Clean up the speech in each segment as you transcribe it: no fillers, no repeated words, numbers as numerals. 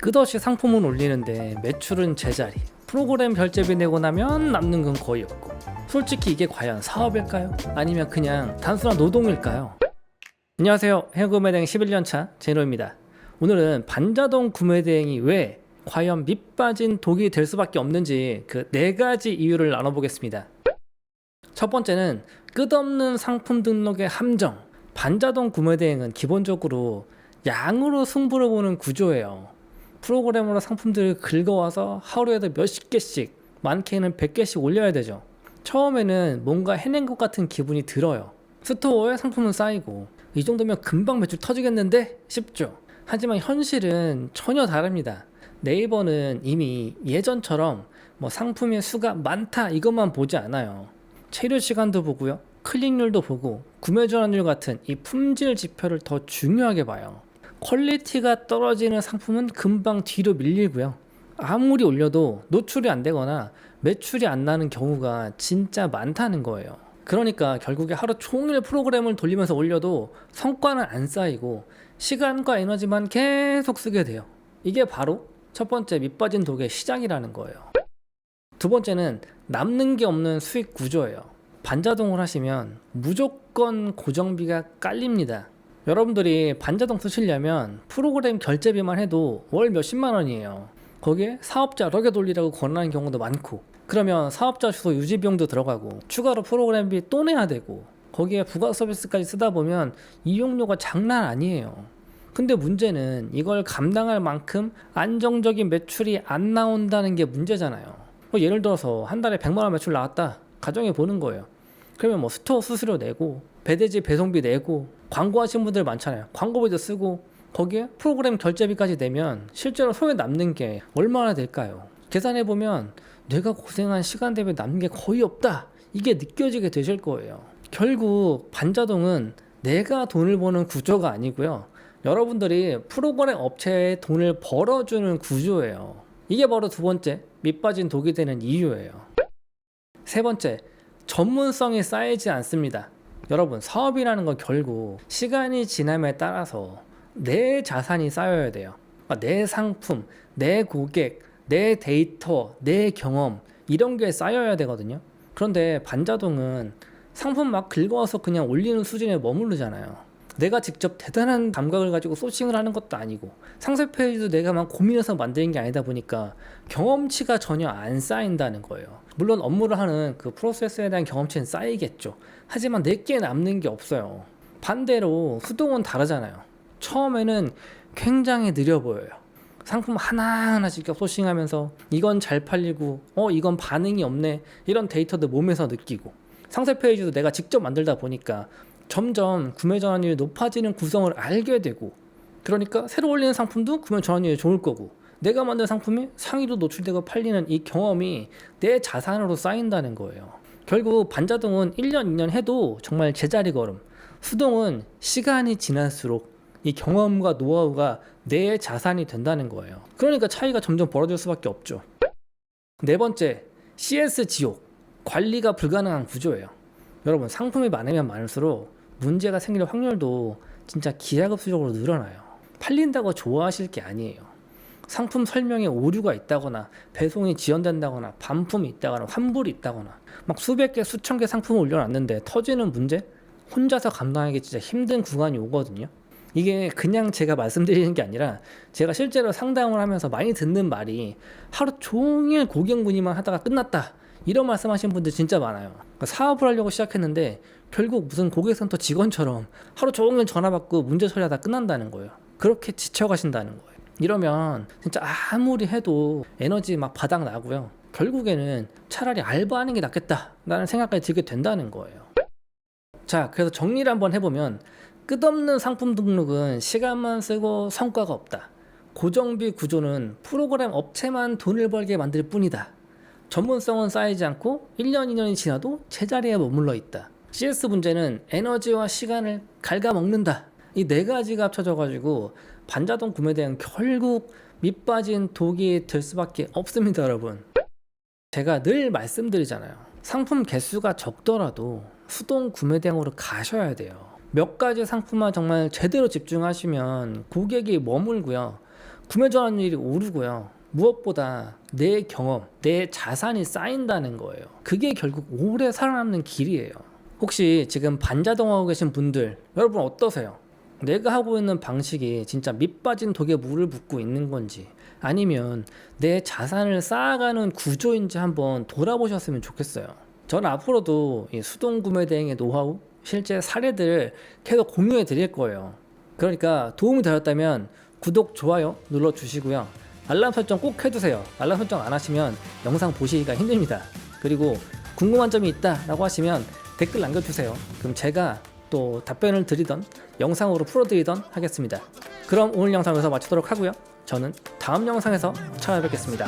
끝없이 상품은 올리는데 매출은 제자리, 프로그램 결제비 내고 나면 남는 건 거의 없고, 솔직히 이게 과연 사업일까요? 아니면 그냥 단순한 노동일까요? 안녕하세요, 해외구매대행 11년차 제노입니다. 오늘은 반자동 구매대행이 왜 과연 밑빠진 독이 될 수밖에 없는지 그 4가지 이유를 나눠보겠습니다. 첫 번째는 끝없는 상품 등록의 함정. 반자동 구매대행은 기본적으로 양으로 승부를 보는 구조예요. 프로그램으로 상품들을 긁어와서 하루에도 몇십 개씩, 많게는 100개씩 올려야 되죠. 처음에는 뭔가 해낸 것 같은 기분이 들어요. 스토어에 상품은 쌓이고 이 정도면 금방 매출 터지겠는데 싶죠. 하지만 현실은 전혀 다릅니다. 네이버는 이미 예전처럼 상품의 수가 많다 이것만 보지 않아요. 체류 시간도 보고요, 클릭률도 보고, 구매 전환율 같은 이 품질 지표를 더 중요하게 봐요. 퀄리티가 떨어지는 상품은 금방 뒤로 밀리고요, 아무리 올려도 노출이 안 되거나 매출이 안 나는 경우가 진짜 많다는 거예요. 그러니까 결국에 하루 종일 프로그램을 돌리면서 올려도 성과는 안 쌓이고 시간과 에너지만 계속 쓰게 돼요. 이게 바로 첫 번째 밑빠진 독의 시작이라는 거예요. 두 번째는 남는 게 없는 수익 구조예요. 반자동을 하시면 무조건 고정비가 깔립니다. 여러분들이 반자동 쓰시려면 프로그램 결제비만 해도 월 몇십만 원이에요. 거기에 사업자 러게 돌리라고 권하는 경우도 많고, 그러면 사업자 주소 유지 비용도 들어가고 추가로 프로그램비 또 내야 되고, 거기에 부가 서비스까지 쓰다 보면 이용료가 장난 아니에요. 근데 문제는 이걸 감당할 만큼 안정적인 매출이 안 나온다는 게 문제잖아요. 예를 들어서 한 달에 100만 원 매출 나왔다 가정해 보는 거예요. 그러면 스토어 수수료 내고, 배대지 배송비 내고, 광고하신 분들 많잖아요. 광고비도 쓰고, 거기에 프로그램 결제비까지 내면 실제로 손에 남는 게 얼마나 될까요? 계산해보면 내가 고생한 시간 대비 남는 게 거의 없다, 이게 느껴지게 되실 거예요. 결국 반자동은 내가 돈을 버는 구조가 아니고요, 여러분들이 프로그램 업체에 돈을 벌어주는 구조예요. 이게 바로 두 번째 밑빠진 독이 되는 이유예요. 세 번째, 전문성이 쌓이지 않습니다. 여러분, 사업이라는 건 결국 시간이 지남에 따라서 내 자산이 쌓여야 돼요. 내 상품, 내 고객, 내 데이터, 내 경험, 이런 게 쌓여야 되거든요. 그런데 반자동은 상품 막 긁어와서 그냥 올리는 수준에 머무르잖아요. 내가 직접 대단한 감각을 가지고 소싱을 하는 것도 아니고, 상세 페이지도 내가 막 고민해서 만드는 게 아니다 보니까 경험치가 전혀 안 쌓인다는 거예요. 물론 업무를 하는 그 프로세스에 대한 경험치는 쌓이겠죠. 하지만 내게 남는 게 없어요. 반대로 수동은 다르잖아요. 처음에는 굉장히 느려 보여요. 상품 하나하나씩 소싱하면서 이건 잘 팔리고 이건 반응이 없네, 이런 데이터도 몸에서 느끼고, 상세 페이지도 내가 직접 만들다 보니까 점점 구매 전환율이 높아지는 구성을 알게 되고, 그러니까 새로 올리는 상품도 구매 전환율이 좋을 거고, 내가 만든 상품이 상위로 노출되고 팔리는 이 경험이 내 자산으로 쌓인다는 거예요. 결국 반자동은 1년, 2년 해도 정말 제자리 걸음, 수동은 시간이 지날수록 이 경험과 노하우가 내 자산이 된다는 거예요. 그러니까 차이가 점점 벌어질 수밖에 없죠. 네 번째, CS 지옥, 관리가 불가능한 구조예요. 여러분, 상품이 많으면 많을수록 문제가 생길 확률도 진짜 기하급수적으로 늘어나요. 팔린다고 좋아하실 게 아니에요. 상품 설명에 오류가 있다거나, 배송이 지연된다거나, 반품이 있다거나, 환불이 있다거나, 막 수백 개, 수천 개 상품을 올려놨는데 터지는 문제? 혼자서 감당하기 진짜 힘든 구간이 오거든요. 이게 그냥 제가 말씀드리는 게 아니라 제가 실제로 상담을 하면서 많이 듣는 말이, 하루 종일 고객 문의만 하다가 끝났다, 이런 말씀하신 분들 진짜 많아요. 그러니까 사업을 하려고 시작했는데 결국 무슨 고객센터 직원처럼 하루 종일 전화 받고 문제 처리하다 끝난다는 거예요. 그렇게 지쳐가신다는 거예요. 이러면 진짜 아무리 해도 에너지 막 바닥 나고요, 결국에는 차라리 알바하는 게 낫겠다 라는 생각까지 들게 된다는 거예요. 자, 그래서 정리를 한번 해보면, 끝없는 상품 등록은 시간만 쓰고 성과가 없다. 고정비 구조는 프로그램 업체만 돈을 벌게 만들 뿐이다. 전문성은 쌓이지 않고 1년, 2년이 지나도 제자리에 머물러 있다. CS 문제는 에너지와 시간을 갉아먹는다. 이 4가지가 합쳐져가지고 반자동 구매대행 결국 밑빠진 독이 될 수밖에 없습니다, 여러분. 제가 늘 말씀드리잖아요. 상품 개수가 적더라도 수동 구매대행으로 가셔야 돼요. 몇 가지 상품만 정말 제대로 집중하시면 고객이 머물고요, 구매 전환율이 오르고요. 무엇보다 내 경험, 내 자산이 쌓인다는 거예요. 그게 결국 오래 살아남는 길이에요. 혹시 지금 반자동하고 계신 분들, 여러분 어떠세요? 내가 하고 있는 방식이 진짜 밑빠진 독에 물을 붓고 있는 건지, 아니면 내 자산을 쌓아가는 구조인지 한번 돌아보셨으면 좋겠어요. 저는 앞으로도 이 수동 구매 대행의 노하우, 실제 사례들을 계속 공유해 드릴 거예요. 그러니까 도움이 되었다면 구독, 좋아요 눌러주시고요. 알람 설정 꼭 해두세요. 알람 설정 안 하시면 영상 보시기가 힘듭니다. 그리고 궁금한 점이 있다라고 하시면 댓글 남겨주세요. 그럼 제가 또 답변을 드리던 영상으로 풀어드리던 하겠습니다. 그럼 오늘 영상 여기서 마치도록 하고요. 저는 다음 영상에서 찾아뵙겠습니다.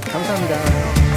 감사합니다.